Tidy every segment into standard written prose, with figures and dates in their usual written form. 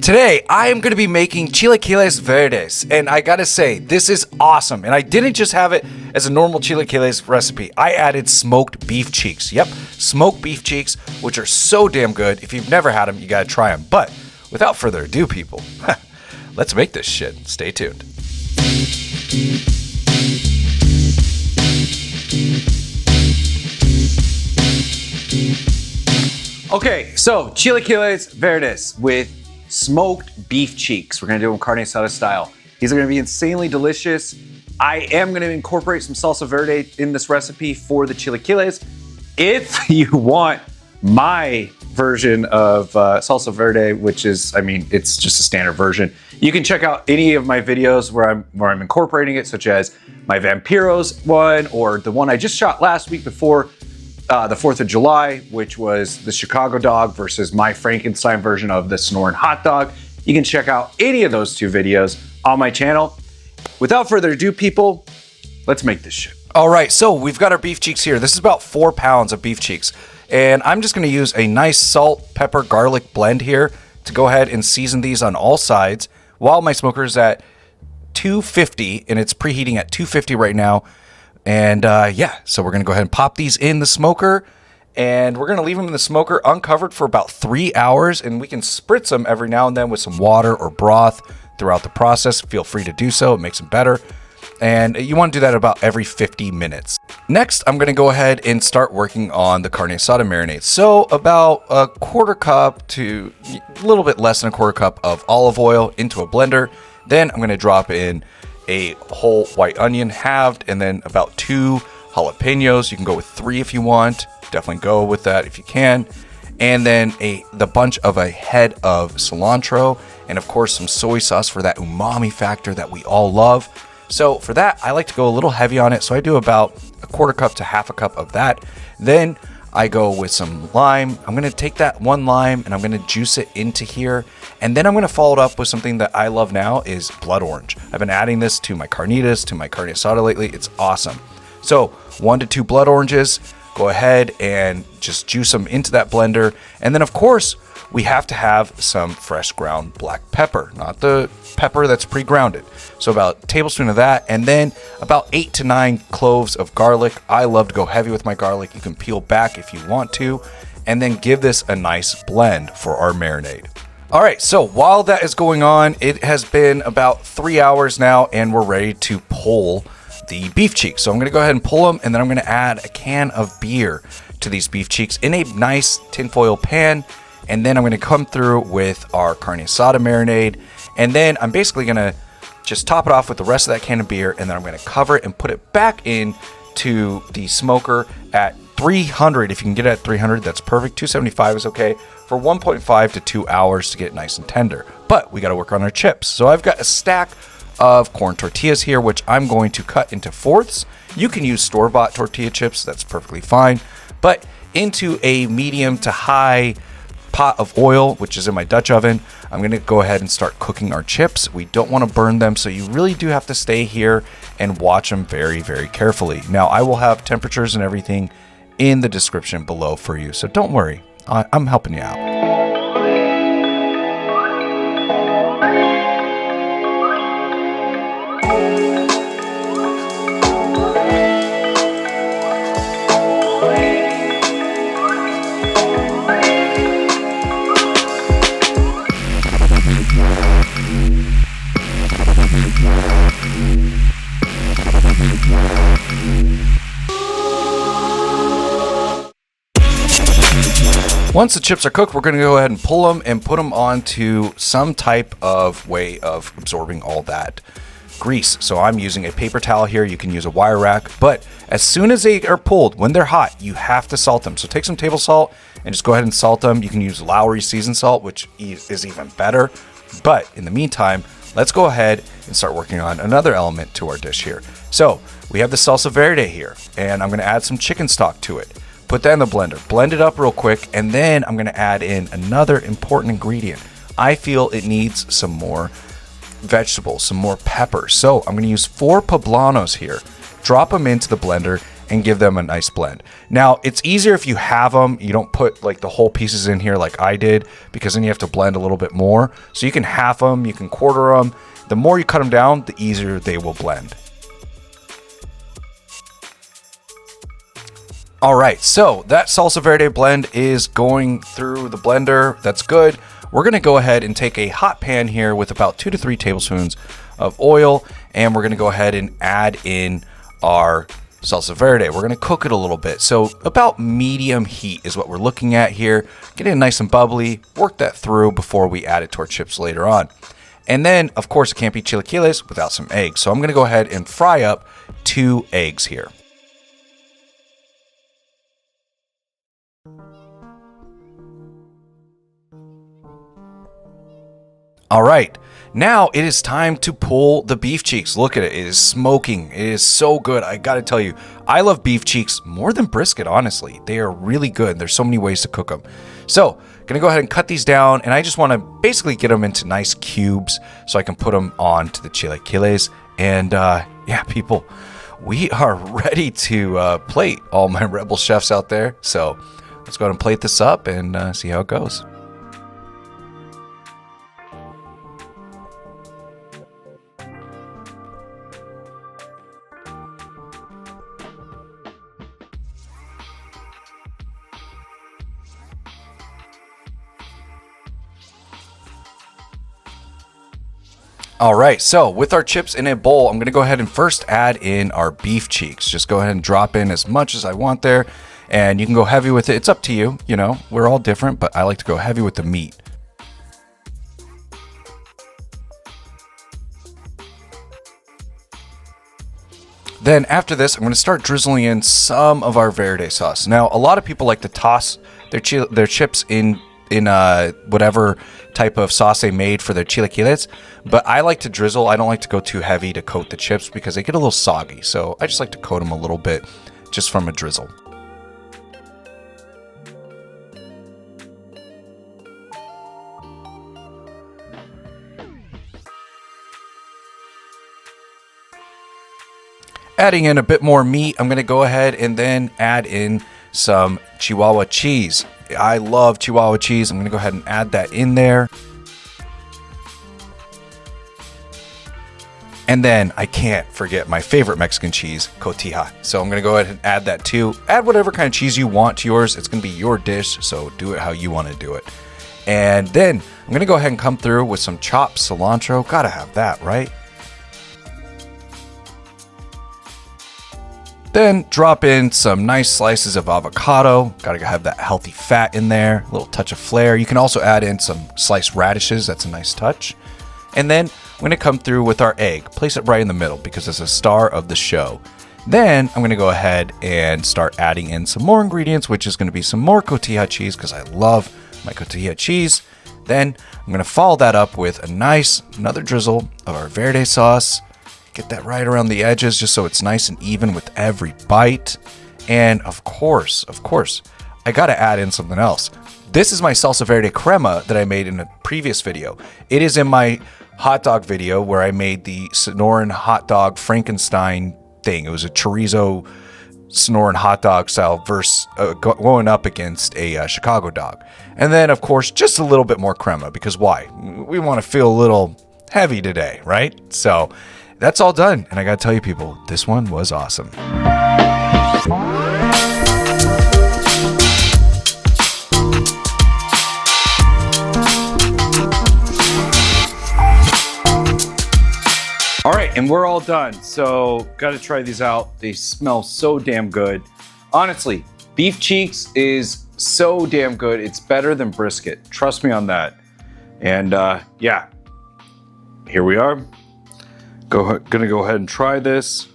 Today, I am going to be making Chilaquiles Verdes, and I gotta say, this is awesome. And I didn't just have it as a normal Chilaquiles recipe. I added smoked beef cheeks. Yep, smoked beef cheeks, which are so damn good. If you've never had them, you gotta try them. But without further ado, people, let's make this shit. Stay tuned. Okay, so Chilaquiles Verdes with smoked beef cheeks. We're gonna do them carne asada style. These are gonna be insanely delicious. I am gonna incorporate some salsa verde in this recipe for the chilaquiles. If you want my version of salsa verde, which is, it's just a standard version, you can check out any of my videos where I'm incorporating it, such as my Vampiros one, or the one I just shot last week before the 4th of July, which was the Chicago dog versus my Frankenstein version of the Sonoran hot dog. You can check out any of those two videos on my channel. Without further ado, people, let's make this shit. All right, so we've got our beef cheeks here. This is about 4 pounds of beef cheeks. And I'm just gonna use a nice salt, pepper, garlic blend here to go ahead and season these on all sides while my smoker is at 250, and it's preheating at 250 right now. And yeah, so we're gonna go ahead and pop these in the smoker, and we're gonna leave them in the smoker uncovered for about 3 hours, and we can spritz them every now and then with some water or broth throughout the process. Feel free to do so, it makes them better. And you wanna do that about every 50 minutes. Next, I'm gonna go ahead and start working on the carne asada marinade. So about a 1/4 cup to a little bit less than a 1/4 cup of olive oil into a blender. Then I'm gonna drop in a whole white onion halved, and then about 2 jalapenos. You can go with 3 if you want. Definitely go with that if you can. And then the bunch of a head of cilantro, and of course some soy sauce for that umami factor that we all love. So for that, I like to go a little heavy on it. So I do about a 1/4 cup to 1/2 cup of that. Then I go with some lime. I'm gonna take that 1 lime and I'm gonna juice it into here. And then I'm gonna follow it up with something that I love now is blood orange. I've been adding this to my carnitas, to my carne asada lately. It's awesome. So 1 to 2 blood oranges, go ahead and just juice them into that blender. And then of course, we have to have some fresh ground black pepper, not the pepper that's pre-grounded. So about a tablespoon of that, and then about 8 to 9 cloves of garlic. I love to go heavy with my garlic. You can peel back if you want to, and then give this a nice blend for our marinade. All right, so while that is going on, it has been about 3 hours now, and we're ready to pull the beef cheeks. So I'm gonna go ahead and pull them, and then I'm gonna add a can of beer to these beef cheeks in a nice tinfoil pan. And then I'm gonna come through with our carne asada marinade. And then I'm basically gonna just top it off with the rest of that can of beer, and then I'm gonna cover it and put it back in to the smoker at 300. If you can get it at 300, that's perfect. 275 is okay for 1.5 to 2 hours to get it nice and tender. But we gotta work on our chips. So I've got a stack of corn tortillas here, which I'm going to cut into 4ths. You can use store-bought tortilla chips, that's perfectly fine. But into a medium to high pot of oil, which is in my Dutch oven, I'm gonna go ahead and start cooking our chips. We don't wanna burn them, so you really do have to stay here and watch them very, very carefully. Now, I will have temperatures and everything in the description below for you, so don't worry, I'm helping you out. Once the chips are cooked, we're gonna go ahead and pull them and put them onto some type of way of absorbing all that grease. So I'm using a paper towel here. You can use a wire rack, but as soon as they are pulled, when they're hot, you have to salt them. So take some table salt and just go ahead and salt them. You can use Lowry seasoned salt, which is even better. But in the meantime, let's go ahead and start working on another element to our dish here. So we have the salsa verde here, and I'm gonna add some chicken stock to it. Put that in the blender, blend it up real quick, and then I'm gonna add in another important ingredient. I feel it needs some more vegetables, some more pepper. So I'm gonna use 4 poblanos here, drop them into the blender, and give them a nice blend. Now, it's easier if you have them. You don't put like the whole pieces in here like I did, because then you have to blend a little bit more. So you can half them, you can quarter them. The more you cut them down, the easier they will blend. All right, so that salsa verde blend is going through the blender. That's good. We're gonna go ahead and take a hot pan here with about 2 to 3 tablespoons of oil, and we're gonna go ahead and add in our salsa verde. We're gonna cook it a little bit. So about medium heat is what we're looking at here. Get it nice and bubbly, work that through before we add it to our chips later on. And then, of course, it can't be chilaquiles without some eggs. So I'm gonna go ahead and fry up 2 eggs here. All right, now it is time to pull the beef cheeks. Look at it, it is smoking. It is so good. I gotta tell you, I love beef cheeks more than brisket, honestly. They are really good. There's so many ways to cook them. So, gonna go ahead and cut these down, and I just wanna basically get them into nice cubes so I can put them onto the chilaquiles. And yeah, people, we are ready to plate all my rebel chefs out there. So, let's go ahead and plate this up and see how it goes. All right, so with our chips in a bowl, I'm gonna go ahead and first add in our beef cheeks. Just go ahead and drop in as much as I want there, and you can go heavy with it. It's up to you, you know, we're all different, but I like to go heavy with the meat. Then after this, I'm gonna start drizzling in some of our verde sauce. Now, a lot of people like to toss their chips in whatever type of sauce they made for their chilaquiles, but I like to drizzle. I don't like to go too heavy to coat the chips because they get a little soggy, so I just like to coat them a little bit just from a drizzle. Adding in a bit more meat, I'm going to go ahead and then add in some Chihuahua cheese. I love Chihuahua cheese. I'm going to go ahead and add that in there. And then I can't forget my favorite Mexican cheese, cotija. So I'm going to go ahead and add that too. Add whatever kind of cheese you want to yours. It's going to be your dish, so do it how you want to do it. And then I'm going to go ahead and come through with some chopped cilantro. Gotta have that, right? Then drop in some nice slices of avocado. Gotta have that healthy fat in there, a little touch of flair. You can also add in some sliced radishes. That's a nice touch. And then I'm gonna come through with our egg. Place it right in the middle because it's a star of the show. Then I'm gonna go ahead and start adding in some more ingredients, which is gonna be some more cotija cheese because I love my cotija cheese. Then I'm gonna follow that up with another drizzle of our verde sauce. Get that right around the edges just so it's nice and even with every bite. And of course, I gotta add in something else. This is my salsa verde crema that I made in a previous video. It is in my hot dog video where I made the Sonoran hot dog Frankenstein thing. It was a chorizo Sonoran hot dog style versus going up against a Chicago dog. And then, of course, just a little bit more crema because why? We want to feel a little heavy today, right? So that's all done, and I gotta tell you people, this one was awesome. All right, and we're all done, so gotta try these out. They smell so damn good. Honestly, beef cheeks is so damn good. It's better than brisket. Trust me on that. And yeah, here we are. Gonna go ahead and try this.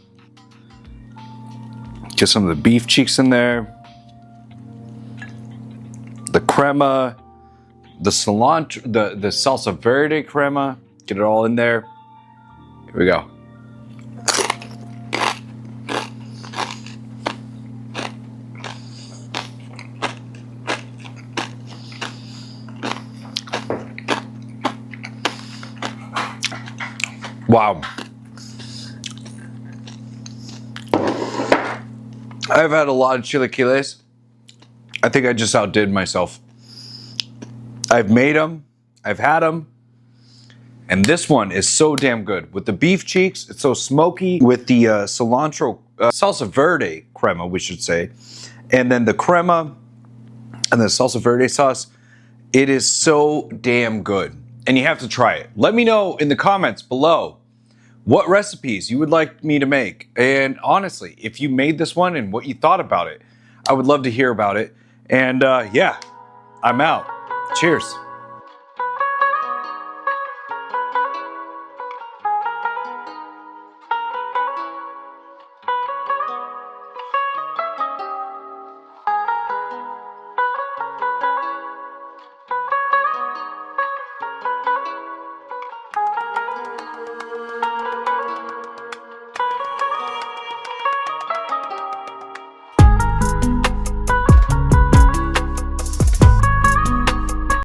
Get some of the beef cheeks in there. The crema, the cilantro, the salsa verde crema. Get it all in there. Here we go. Wow. I've had a lot of chilaquiles. I think I just outdid myself. I've made them, I've had them, and this one is so damn good. With the beef cheeks, it's so smoky. With the cilantro, salsa verde crema, we should say, and then the crema and the salsa verde sauce, it is so damn good. And you have to try it. Let me know in the comments below what recipes you would like me to make. And honestly, if you made this one and what you thought about it, I would love to hear about it. And yeah, I'm out. Cheers.